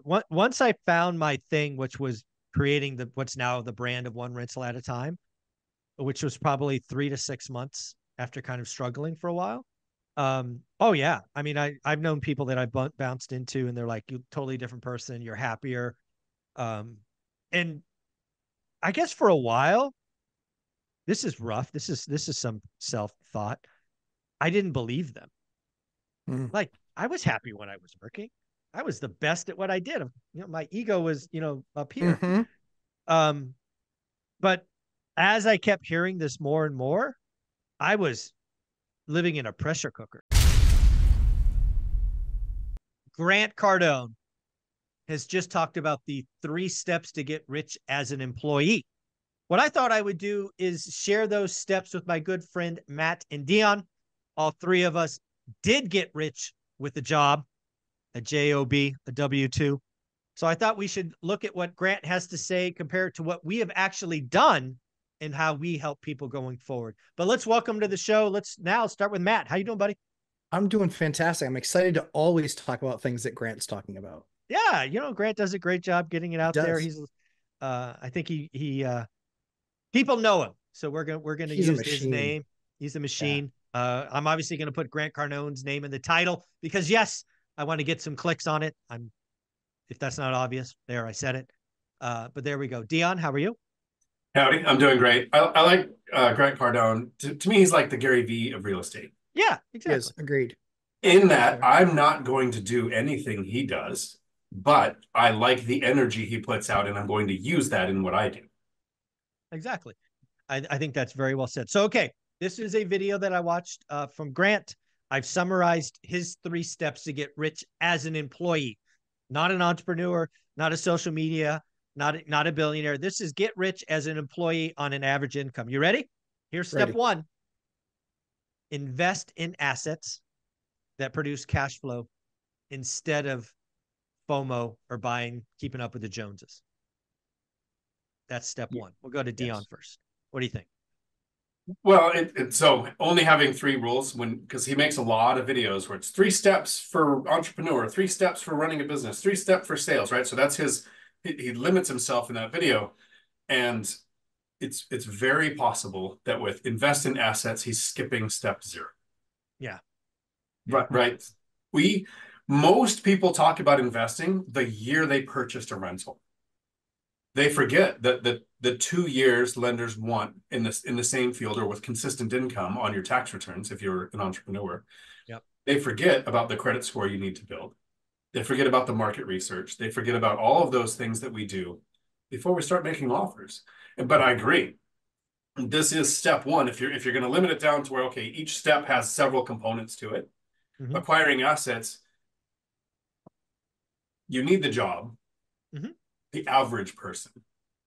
Once I found my thing, which was creating what's now the brand of one rental at a time, which was probably 3 to 6 months after kind of struggling for a while. Oh yeah. I mean, I've known people that I've bounced into and they're like, you're a totally different person. You're happier. Um, and I guess for a while, this is rough. This is some self thought. I didn't believe them. Mm. Like I was happy when I was working. I was the best at what I did. My ego was, up here. Hmm. Um, but as I kept hearing this more and more, I was living in a pressure cooker. Grant Cardone has just talked about the 3 steps to get rich as an employee. What I thought I would do is share those steps with my good friend Matt and Dion. All three of us did get rich with a job, a job, a W-2. So I thought we should look at what Grant has to say compared to what we have actually done and how we help people going forward. But let's welcome to the show. Let's now start with Matt. How you doing, buddy? I'm doing fantastic. I'm excited to always talk about things that Grant's talking about. Yeah, Grant does a great job getting it He out there. does. I think he people know him, so we're gonna He's a use his machine. name. He's a Yeah. machine. I'm obviously gonna put Grant Cardone's name in the title because yes, I want to get some clicks on it. If that's not obvious, there I said it. But there we go. Dion, how are you? Howdy, I'm doing great. I like Grant Cardone. To me, he's like the Gary Vee of real estate. Yeah, He is. exactly. Agreed. In That's that, fair. I'm not going to do anything he does, but I like the energy he puts out, and I'm going to use that in what I do. Exactly. I think that's very well said. So, okay, this is a video that I watched from Grant. I've summarized his 3 steps to get rich as an employee, not an entrepreneur, not a social media, not a billionaire. This is get rich as an employee on an average income. You ready? Here's step Ready. one: invest in assets that produce cash flow instead of FOMO or keeping up with the Joneses. That's step one. We'll go to Dion Yes. first. What do you think? Well, so only having 3 rules because he makes a lot of videos where it's 3 steps for entrepreneur, 3 steps for running a business, 3 step for sales, right? So that's he limits himself in that video, and it's very possible that with invest in assets, he's skipping step 0. Yeah. Yeah. Right, right. We Most people talk about investing the year they purchased a rental. They forget that the 2 years lenders want in the same field or with consistent income on your tax returns if you're an entrepreneur. Yep. They forget about the credit score you need to build. They forget about the market research. They forget about all of those things that we do before we start making offers. But I agree. This is step one. If you're going to limit it down to where, okay, each step has several components to it, Mm-hmm. acquiring assets, you need the job. Mm-hmm. The average person,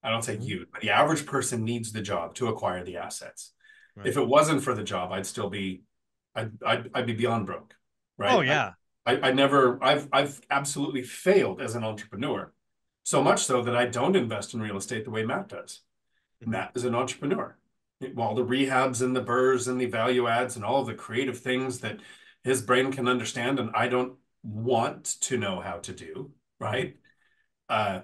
I don't say Mm-hmm. you, but the average person needs the job to acquire the assets. Right. If it wasn't for the job, I'd be beyond broke, Oh right? yeah. I've absolutely failed as an entrepreneur, so much so that I don't invest in real estate the way Matt does. Mm-hmm. Matt is an entrepreneur. All the rehabs and the burrs and the value adds and all of the creative things that his brain can understand and I don't want to know how to do, Mm-hmm. right?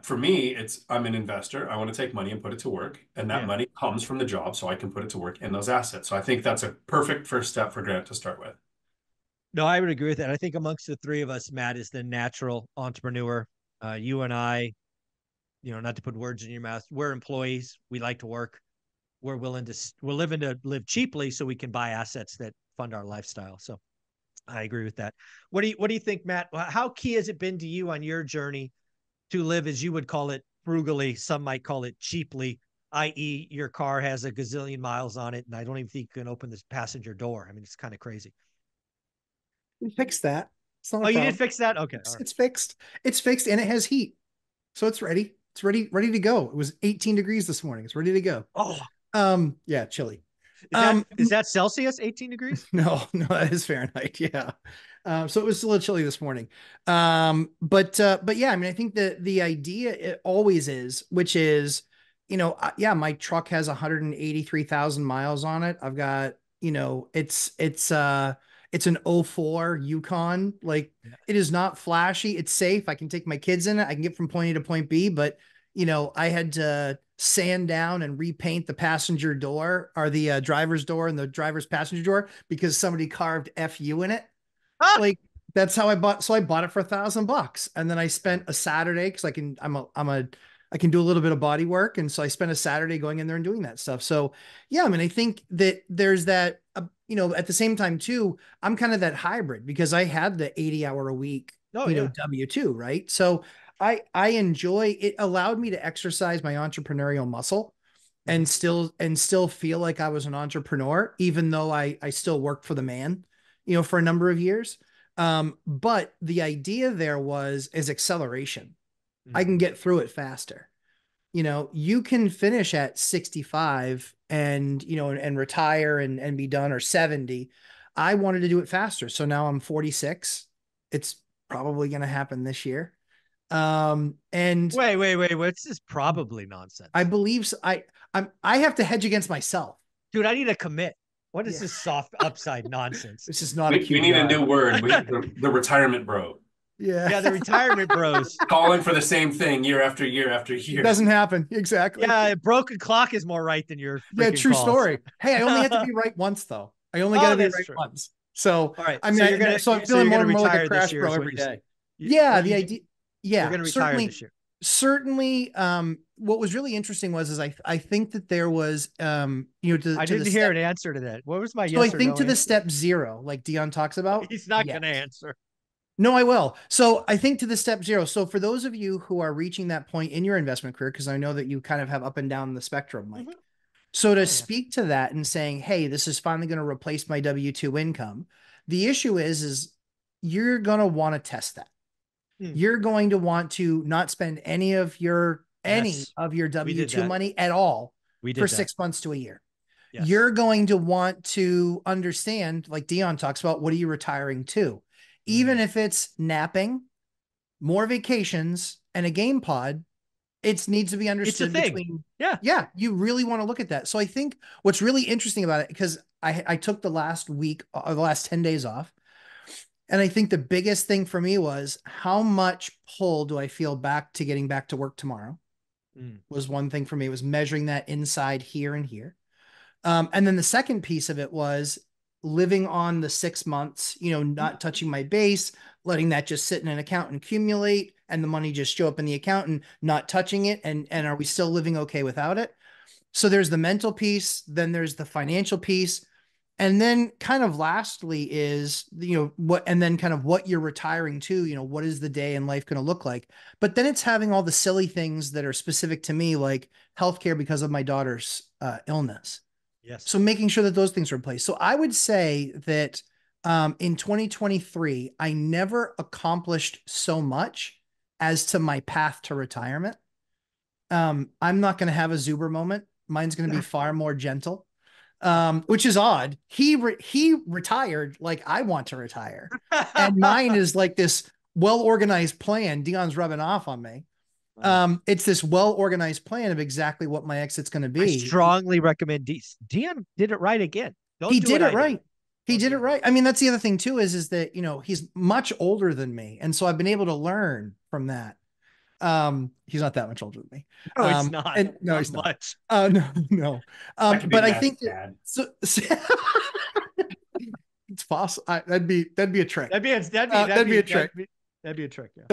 For me, I'm an investor. I want to take money and put it to work, and that Yeah. money comes from the job, so I can put it to work in those assets. So I think that's a perfect first step for Grant to start with. No, I would agree with that. I think amongst the three of us, Matt is the natural entrepreneur. You and I, not to put words in your mouth, we're employees. We like to work. We're living to live cheaply so we can buy assets that fund our lifestyle. So I agree with that. What do you think, Matt? How key has it been to you on your journey to live, as you would call it, frugally? Some might call it cheaply, i.e., your car has a gazillion miles on it, and I don't even think you can open this passenger door. I mean, it's kind of crazy. We fixed that. It's not a Oh, you did problem. fix that? Okay, all It's, right. it's fixed. It's fixed and it has heat. So it's ready. It's ready to go. It was 18 degrees this morning. It's ready to go. Oh, Yeah, chilly. is that Um, is that Celsius? 18 degrees? no, that is Fahrenheit. Yeah. So it was a little chilly this morning. But yeah, I mean, I think the idea it always is, which is, yeah, my truck has 183,000 miles on it. I've got, It's an '04 Yukon. Like, it is not flashy. It's safe. I can take my kids in it. I can get from point A to point B, but I had to sand down and repaint the passenger door, or the driver's door and the driver's passenger door, because somebody carved FU in it. Ah! Like, that's how I bought. So I bought it for $1,000, and then I spent a Saturday, because I can do a little bit of body work, and so I spent a Saturday going in there and doing that stuff. So yeah, I mean, I think that there's that. At the same time too, I'm kind of that hybrid, because I had the 80-hour a week, Oh yeah. W-2, right? So I enjoy it. Allowed me to exercise my entrepreneurial muscle and still feel like I was an entrepreneur, even though I still worked for the man, for a number of years. But the idea there is acceleration. I can get through it faster. You can finish at 65 and retire and be done, or 70. I wanted to do it faster. So now I'm 46. It's probably going to happen this year. And Wait. What's this probably nonsense? I believe so. I have to hedge against myself. Dude, I need to commit. What is Yeah. this soft upside nonsense? This is not a We need a new word. The retirement bro. Yeah. Yeah, the retirement bros. Calling for the same thing year after year after year. It doesn't happen. Exactly. Yeah, a broken clock is more right than your Yeah, true calls. story. Hey, I only have to be right once, though. I only got to be right once. So, all right. I mean, so I'm feeling more and more like a retire crash this year, bro is what every you day. said. Yeah, the idea. Yeah, You're going to retire this year. Certainly. What was really interesting is I think that there was, I didn't hear an answer to that. What was my yes or no? So I think to the step 0, like Dion talks about. He's not going to answer. No, I will. So I think to the step 0. So for those of you who are reaching that point in your investment career, because I know that you kind of have up and down the spectrum, Mike. So to speak to that and saying, hey, this is finally going to replace my W-2 income. The issue is you're going to want to test that. You're going to want to not spend any of your W-2 money at all for 6 months to a year. Yes. You're going to want to understand, like Dion talks about, what are you retiring to? Even if it's napping, more vacations, and a game pod, it needs to be understood between. Yeah. You really want to look at that. So I think what's really interesting about it, because I took the last week or the last 10 days off. And I think the biggest thing for me was, how much pull do I feel back to getting back to work tomorrow? Was one thing for me. It was measuring that inside here and here. And then the second piece of it was living on the 6 months, not touching my base, letting that just sit in an account and accumulate, and the money just show up in the account, and not touching it. And are we still living okay without it? So there's the mental piece, then there's the financial piece. And then kind of lastly is, what you're retiring to, what is the day in life going to look like? But then it's having all the silly things that are specific to me, like healthcare because of my daughter's illness. Yes. So making sure that those things are in place. So I would say that in 2023, I never accomplished so much as to my path to retirement. I'm not going to have a Zuber moment. Mine's going to be far more gentle, which is odd. He retired like I want to retire. And mine is like this well-organized plan. Dion's rubbing off on me. It's this well-organized plan of exactly what my exit's going to be. I strongly recommend Dion did it right again. He did it right. He did it right. I mean, that's the other thing too, is that, he's much older than me. And so I've been able to learn from that. He's not that much older than me. No, he's not. No, he's not much. No. But I think so it's possible. That'd be a trick. That'd be a trick. That'd be a trick. Yeah. That'd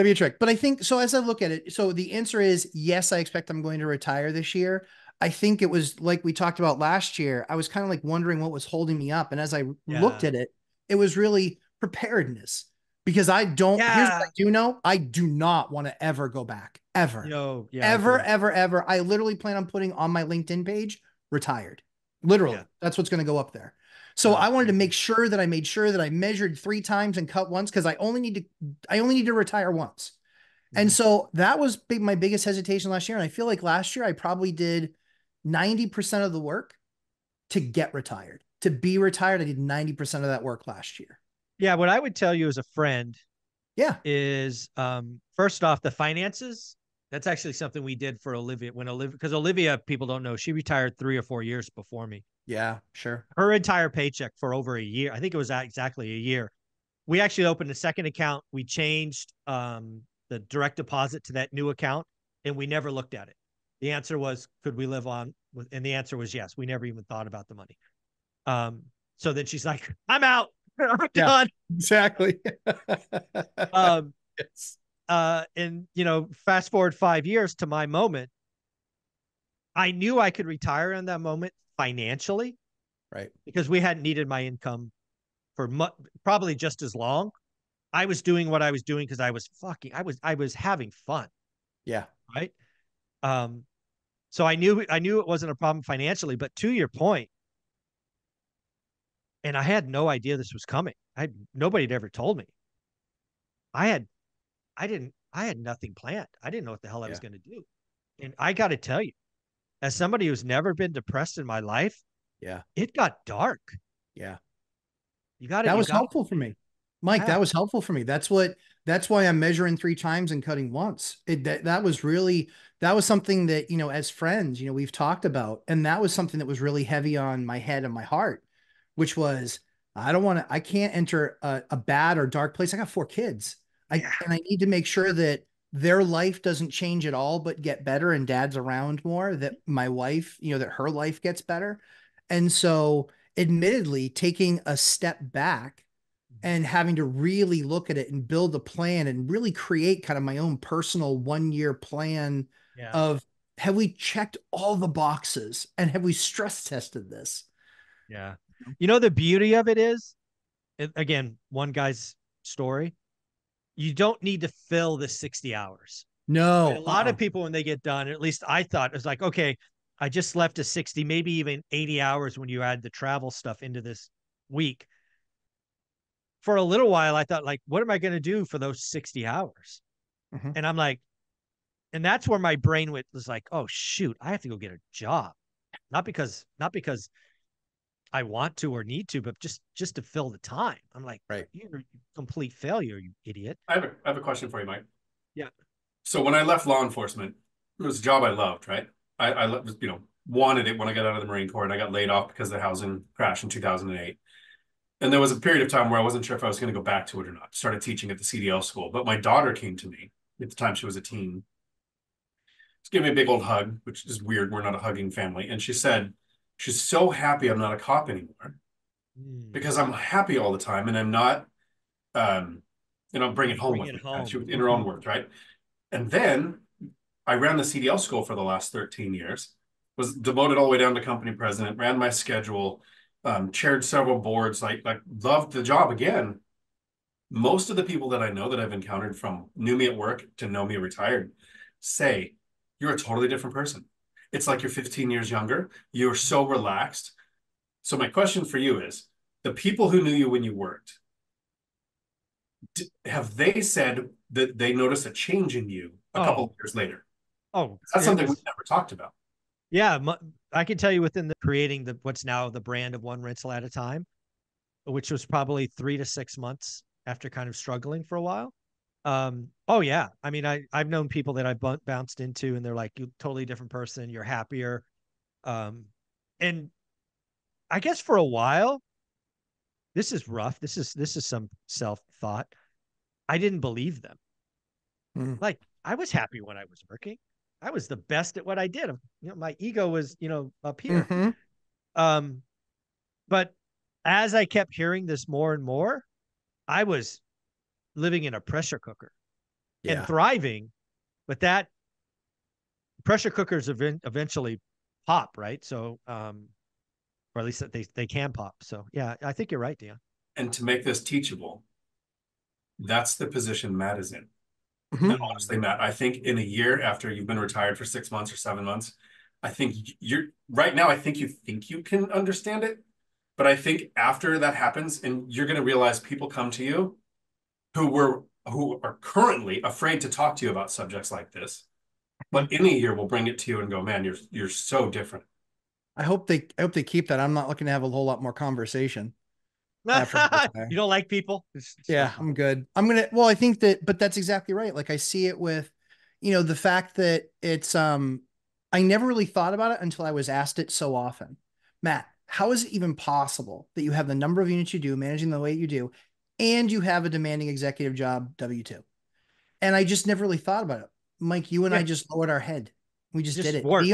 be a trick. But I think so. As I look at it, so the answer is yes. I expect I'm going to retire this year. I think it was like we talked about last year. I was kind of like wondering what was holding me up, and as I looked at it, it was really preparedness. Because I don't. Here's what I do know: I do not want to ever go back. Ever. Ever. I literally plan on putting on my LinkedIn page retired. Literally, that's what's going to go up there. So I wanted to make sure that I made sure that I measured 3 times and cut once, because I only need to retire once. And so that was my biggest hesitation last year. And I feel like last year I probably did 90% of the work to get retired. To be retired, I did 90% of that work last year. Yeah, what I would tell you as a friend is first off, the finances. That's actually something we did for Olivia because Olivia, people don't know, she retired 3 or 4 years before me. Yeah, sure. Her entire paycheck for over a year. I think it was exactly a year. We actually opened a second account. We changed the direct deposit to that new account, and we never looked at it. The answer was, could we live on? And the answer was yes. We never even thought about the money. So then she's like, I'm out. I'm Yeah, done. exactly. Um, Yes. and fast forward 5 years to my moment. I knew I could retire in that moment financially Right. because we hadn't needed my income for probably just as long. I was doing what I was doing because I was having fun, Yeah. right? Um, so I knew it wasn't a problem financially, but to your point, and I had no idea this was coming. Nobody had ever told me. I had I had nothing planned. I didn't know what the hell I was Yeah. going to do. And I got to tell you, as somebody who's never been depressed in my life, Yeah. it got dark. Yeah. You got it. That You was got helpful for me. Mike, yeah, that was helpful for me. That's why I'm measuring 3 times and cutting once. That was really, that was something that, as friends, we've talked about. And that was something that was really heavy on my head and my heart, which was, I can't enter a bad or dark place. I got 4 kids. yeah, And I need to make sure that their life doesn't change at all, but get better, and dad's around more, that my wife, that her life gets better. And so admittedly, taking a step back and having to really look at it and build a plan and really create kind of my own personal 1 year plan yeah, of, have we checked all the boxes and have we stress tested this? yeah. The beauty of it is, again, one guy's story. You don't need to fill the 60 hours. Right? A No. lot of people, when they get done, at least I thought, it was like, okay, I just left a 60, maybe even 80 hours when you add the travel stuff into this week. For a little while, I thought, like, what am I going to do for those 60 hours? Mhm. And I'm like, and that's where my brain was like, oh shoot, I have to go get a job. Not because I want to or need to, but just to fill the time. I'm like, Right. you're a complete failure, you idiot. I have a question for you, Mike. Yeah. So when I left law enforcement, it was a job I loved, right? Wanted it when I got out of the Marine Corps, and I got laid off because of the housing crash in 2008. And there was a period of time where I wasn't sure if I was going to go back to it or not. Started teaching at the CDL school, but my daughter came to me at the time. She was a teen. She gave me a big old hug, which is weird. We're not a hugging family. And she said, she's so happy I'm not a cop anymore Mm. because I'm happy all the time and I'm not, bringing home Bring with it me. home. She was in her own Mhm. words, right? And then I ran the CDL school for the last 13 years, was demoted all the way down to company president, ran my schedule, chaired several boards, like loved the job again. Most of the people that I know that I've encountered from knew me at work to know me retired say, you're a totally different person. It's like you're 15 years younger. You're so relaxed. So my question for you is, the people who knew you when you worked, have they said that they noticed a change in you a couple of Oh, years later? oh, That's it something we've was never talked about. yeah. I can tell you within the creating the what's now the brand of one rental at a time, which was probably 3 to 6 months after kind of struggling for a while. Oh yeah. I mean, I've known people that I've bounced into, and they're like, you're a totally different person. You're happier. Um, and I guess for a while, this is rough. This is some self thought. I didn't believe them. Mhm. Like I was happy when I was working. I was the best at what I did. My ego was, up here. Mhm. Um, but as I kept hearing this more and more, I was living in a pressure cooker and Yeah. thriving, but that pressure cookers eventually pop, right? So, or at least they can pop. So, yeah, I think you're right, Dan. And to make this teachable, that's the position Matt is in. And Mhm. honestly, Matt, I think in a year after you've been retired for 6 months or 7 months, I think you're right now. I think you can understand it, but I think after that happens, and you're going to realize people come to you who are currently afraid to talk to you about subjects like this, Mhm. but in a year will bring it to you and go, man, you're so different. I hope they keep that. I'm not looking to have a whole lot more conversation after I retire. You don't like people? It's Yeah, fine. I'm good. Well, I think that, but that's exactly right. Like I see it with, the fact that I never really thought about it until I was asked it so often. Matt, how is it even possible that you have the number of units you do, managing the way you do, and you have a demanding executive job, W-2? And I just never really thought about it. Mike, you and Yeah. I just lowered our head. We just did it. Work.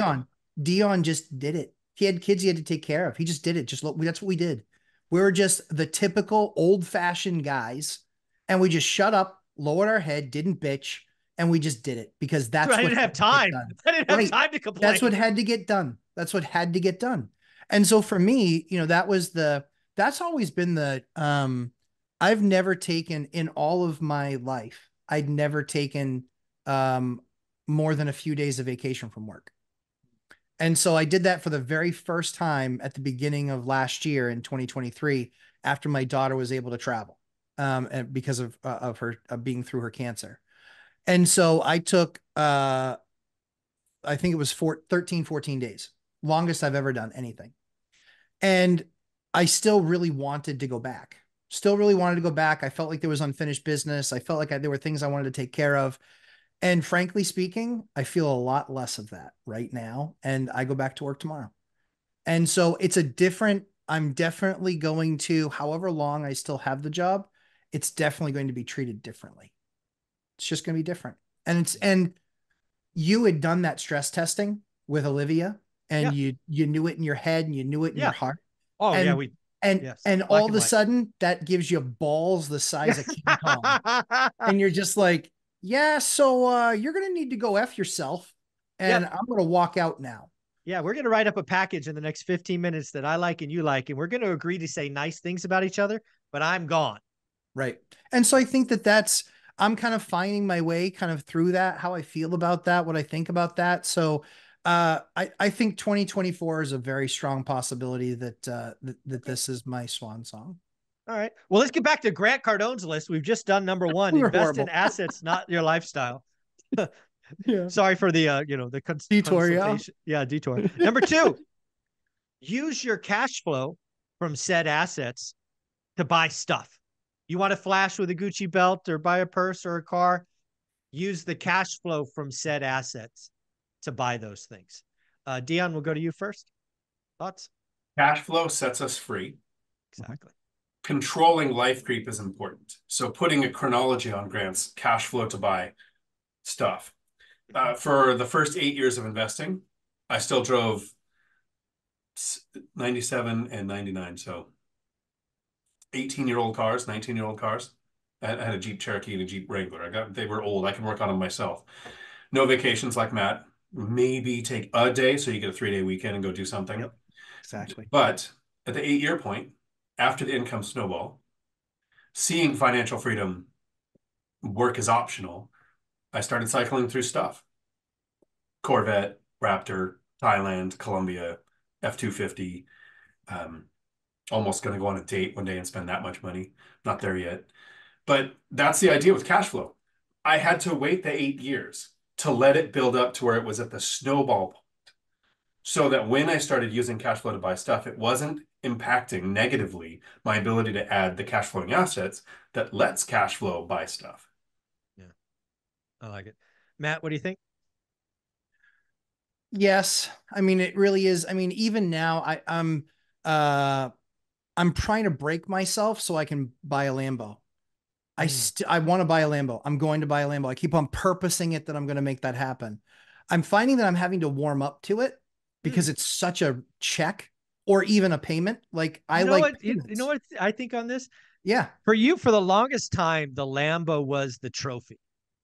Dion just did it. He had kids he had to take care of. He just did it. That's what we did. We were just the typical old-fashioned guys, and we just shut up, lowered our head, didn't bitch, and we just did it because that's I what didn't have time. I didn't have time to complain. That's what had to get done. That's what had to get done. And so for me, that's always been I've never taken in all of my life, I'd never taken more than a few days of vacation from work. And so I did that for the very first time at the beginning of last year in 2023, after my daughter was able to travel, and because of her being through her cancer. And so I took, I think it was 13, 14 days, longest I've ever done anything. And I still really wanted to go back. I felt like there was unfinished business. I felt like there were things I wanted to take care of. And frankly speaking, I feel a lot less of that right now. And I go back to work tomorrow. And so I'm definitely going to, however long I still have the job, it's definitely going to be treated differently. It's just going to be different. And you had done that stress testing with Olivia, and you knew it in your head and you knew it in your heart. Oh, and, yeah. And all of a sudden that gives you balls the size of King Kong. And you're just like, yeah, so you're going to need to go F yourself, and I'm going to walk out now. Yeah, we're going to write up a package in the next 15 minutes that I like and you like, and we're going to agree to say nice things about each other, but I'm gone. Right. And so I think I'm kind of finding my way kind of through that, how I feel about that, what I think about that. So I think 2024 is a very strong possibility that this is my swan song. All right. Well, let's get back to Grant Cardone's list. We've just done number one, invest in assets, not your lifestyle. Yeah. Sorry for the, the detour. Yeah, detour. Number 2, use your cash flow from said assets to buy stuff. You want to flash with a Gucci belt or buy a purse or a car? Use the cash flow from said assets to buy those things. Dion, we'll go to you first. Thoughts? Cash flow sets us free. Exactly. Controlling life creep is important. So putting a chronology on Grant's cash flow to buy stuff. For the first 8 years of investing, I still drove 97 and 99. So 18-year-old cars, 19-year-old cars. I had a Jeep Cherokee and a Jeep Wrangler. They were old. I can work on them myself. No vacations like Matt. Maybe take a day so you get a 3-day weekend and go do something. Yep, exactly. But at the 8-year point, after the income snowball, seeing financial freedom work is optional, I started cycling through stuff. Corvette, Raptor, Thailand, Colombia, F-250. Almost going to go on a date one day and spend that much money. Not there yet. But that's the idea with cash flow. I had to wait the 8 years to let it build up to where it was at the snowball point. So that when I started using cash flow to buy stuff, it wasn't impacting negatively my ability to add the cash flowing assets that lets cash flow buy stuff. Yeah, I like it. Matt, what do you think? Yes. I mean, it really is. I mean, even now I'm trying to break myself so I can buy a Lambo. I want to buy a Lambo. I'm going to buy a Lambo. I keep on purposing it that I'm going to make that happen. I'm finding that I'm having to warm up to it because it's such a check or even a payment. Like you know what I think on this? Yeah. For you, for the longest time, the Lambo was the trophy.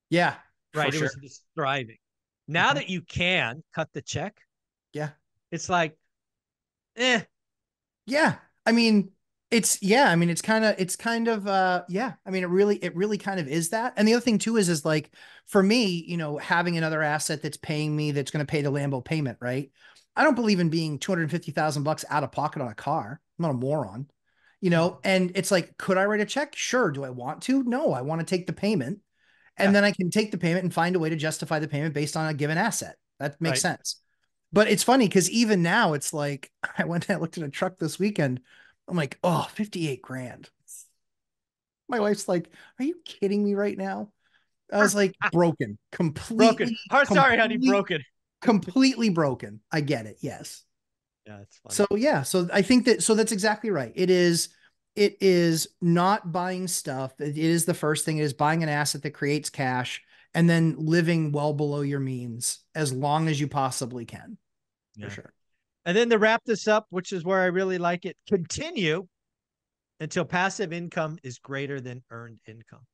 Yeah. Right. It was the striving. Now that you can cut the check. Yeah. It's like, eh. Yeah. I mean, it's kind of yeah. I mean, it really kind of is that. And the other thing too is like, for me, having another asset that's paying me, that's going to pay the Lambo payment, right? I don't believe in being $250,000 out of pocket on a car. I'm not a moron, and it's like, could I write a check? Sure. Do I want to? No, I want to take the payment, and then I can take the payment and find a way to justify the payment based on a given asset. That makes sense. But it's funny because even now it's like, I went and looked at a truck this weekend. I'm like, oh, 58 grand. My wife's like, are you kidding me right now? I was like, broken, completely. Broken. Sorry, honey, broken. Completely broken. I get it. Yes. Yeah, it's funny. So yeah, so I think that that's exactly right. It is not buying stuff. It is the first thing. It is buying an asset that creates cash and then living well below your means as long as you possibly can. For Yeah. sure. And then to wrap this up, which is where I really like it, continue until passive income is greater than earned income.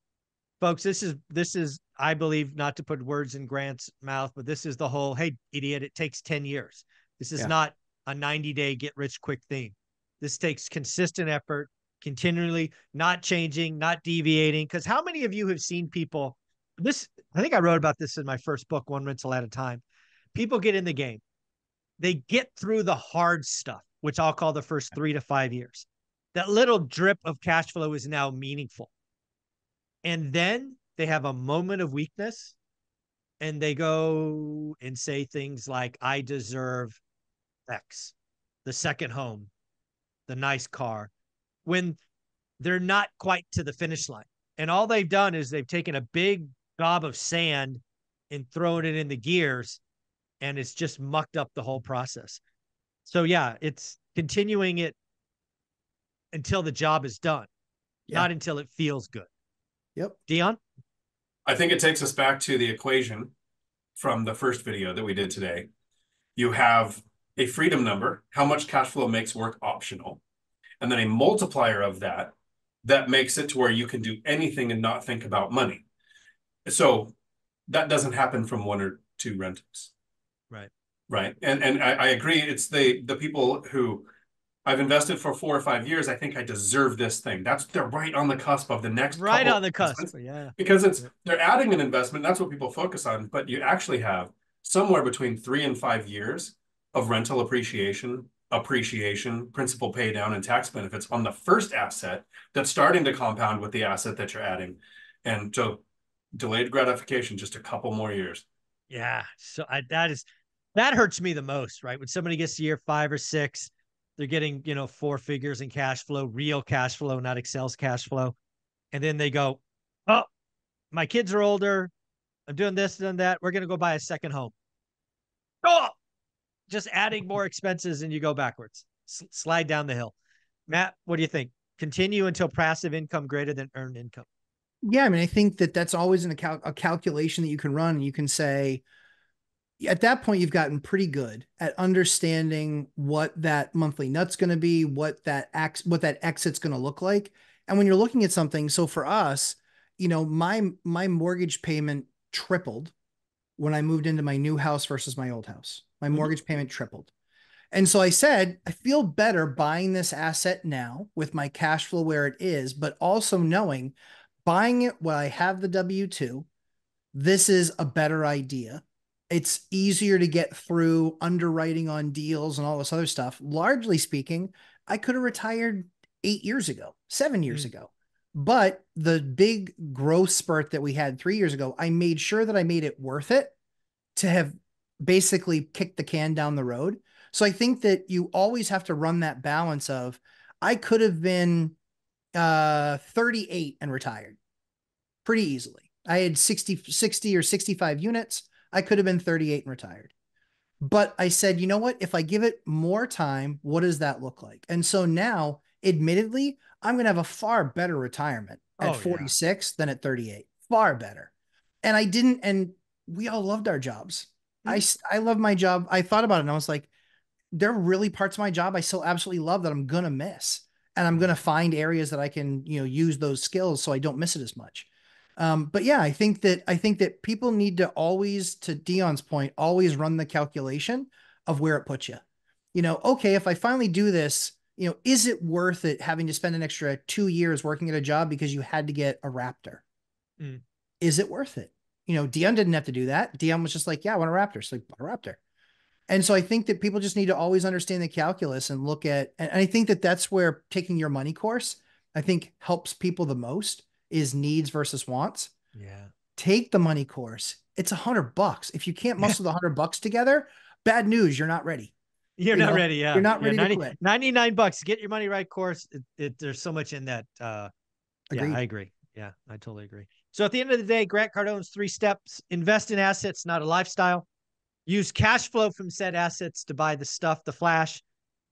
Folks, this is I believe, not to put words in Grant's mouth, but this is the whole, hey, idiot, it takes 10 years. This is Yeah. not a 90-day get rich quick thing. This takes consistent effort, continually not changing, not deviating. Because how many of you have seen people, this, I think I wrote about this in my first book, One Rental at a Time. People get in the game. They get through the hard stuff, which I'll call the first 3 to 5 years. That little drip of cash flow is now meaningful. And then they have a moment of weakness and they go and say things like, I deserve X, the second home, the nice car, when they're not quite to the finish line. And all they've done is they've taken a big gob of sand and thrown it in the gears, and it's just mucked up the whole process. So yeah, it's continuing it until the job is done, Yeah. not until it feels good. Yep. Dion? I think it takes us back to the equation from the first video that we did today. You have a freedom number, how much cash flow makes work optional, and then a multiplier of that makes it to where you can do anything and not think about money. So that doesn't happen from 1 or 2 rentals. Right. Right. And I agree. It's the people who I've invested for 4 or 5 years. I think I deserve this thing. They're right on the cusp of the next Right couple on the cusp. investments. Yeah. Because they're adding an investment. That's what people focus on. But you actually have somewhere between 3 and 5 years of rental appreciation, principal pay down, and tax benefits on the first asset that's starting to compound with the asset that you're adding. And so delayed gratification, just a couple more years. Yeah. So that hurts me the most, right? When somebody gets to year 5 or 6, they're getting, 4 figures in cash flow, real cash flow, not Excel's cash flow. And then they go, oh, my kids are older. I'm doing this and that. We're going to go buy a second home. Oh, just adding more expenses and you go backwards, slide down the hill. Matt, what do you think? Continue until passive income greater than earned income. Yeah. I mean, I think that's always a calculation that you can run, and you can say, at that point, you've gotten pretty good at understanding what that monthly nut's going to be, what that exit's going to look like. And when you're looking at something, so for us, my mortgage payment tripled when I moved into my new house versus my old house. My mortgage payment tripled. And so I said, I feel better buying this asset now with my cash flow where it is, but also knowing buying it while I have the W-2, this is a better idea. It's easier to get through underwriting on deals and all this other stuff. Largely speaking, I could have retired 8 years ago, 7 years ago. But the big growth spurt that we had 3 years ago, I made sure that I made it worth it to have basically kicked the can down the road. So I think that you always have to run that balance of, I could have been 38 and retired pretty easily. I had 60 or 65 units. I could have been 38 and retired. But I said, you know what? If I give it more time, what does that look like? And so now, admittedly, I'm going to have a far better retirement at 46 than at 38. Far better. And we all loved our jobs. I love my job. I thought about it and I was like, there are really parts of my job I still absolutely love that I'm going to miss. And I'm going to find areas that I can, use those skills so I don't miss it as much. But yeah, I think that people need to always, to Dion's point, always run the calculation of where it puts you. Okay, if I finally do this, is it worth it having to spend an extra 2 years working at a job because you had to get a Raptor? Is it worth it? Dion didn't have to do that. Dion was just like, yeah, I want a Raptor. So like, a Raptor. And so I think that people just need to always understand the calculus and look at, and I think that that's where taking your money course, I think, helps people the most, is needs versus wants. Yeah. Take the money course. It's $100. If you can't muscle the $100 together, bad news. You're not ready. You're not ready. Yeah. You're not ready to quit. $99. Get your money right course. There's so much in that. Yeah, I agree. Yeah, I totally agree. So at the end of the day, Grant Cardone's 3 steps: invest in assets, not a lifestyle. Use cash flow from said assets to buy the stuff, the flash.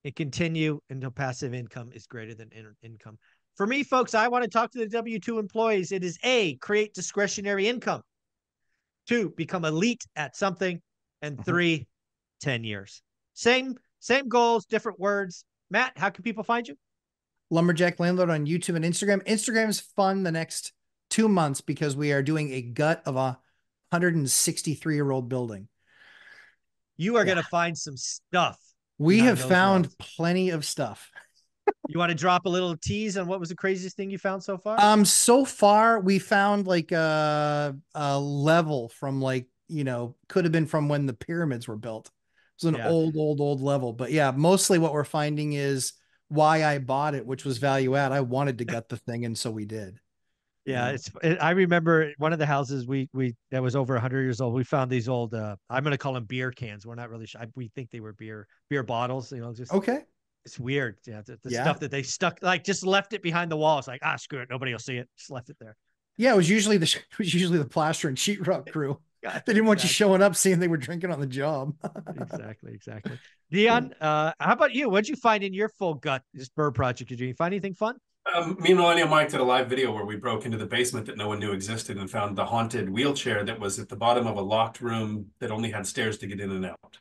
and continue until passive income is greater than income. For me, folks, I want to talk to the W-2 employees. It is A, create discretionary income. 2, become elite at something. And 3, 10 years. Same goals, different words. Matt, how can people find you? Lumberjack Landlord on YouTube and Instagram. Instagram's fun the next 2 months because we are doing a gut of a 163-year-old building. You are going to find some stuff. We have found plenty of stuff. You want to drop a little tease on what was the craziest thing you found so far? So far we found like a level from like, could have been from when the pyramids were built. It was an old level. But yeah, mostly what we're finding is why I bought it, which was value add. I wanted to gut the thing, and so we did. Yeah, I remember one of the houses we that was over 100 years old. We found these old I'm going to call them beer cans. We're not really sure. We think they were beer bottles, just okay. It's weird. Yeah, the stuff that they stuck, like, just left it behind the wall. It's like, screw it, nobody will see it. Just left it there. Yeah, it was usually the plaster and sheetrock crew. They didn't want you showing up seeing they were drinking on the job. Exactly. Dion, how about you? What'd you find in your full gut, this bird project you're doing? You find anything fun? Me and Millennial Mike did a live video where we broke into the basement that no one knew existed and found the haunted wheelchair that was at the bottom of a locked room that only had stairs to get in and out.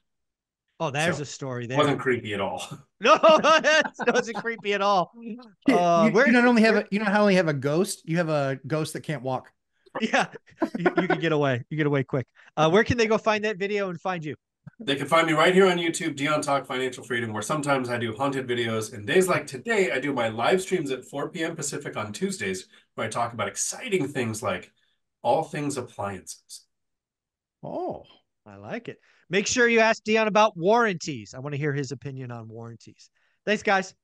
Oh, there's a story there. It wasn't creepy at all. No, it wasn't creepy at all. You not only have a ghost, you have a ghost that can't walk. Yeah, you can get away. You get away quick. Where can they go find that video and find you? They can find me right here on YouTube, Dion Talk Financial Freedom, where sometimes I do haunted videos. And days like today, I do my live streams at 4 p.m. Pacific on Tuesdays, where I talk about exciting things like all things appliances. Oh, I like it. Make sure you ask Dion about warranties. I want to hear his opinion on warranties. Thanks, guys.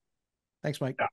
Thanks, Mike. Yeah.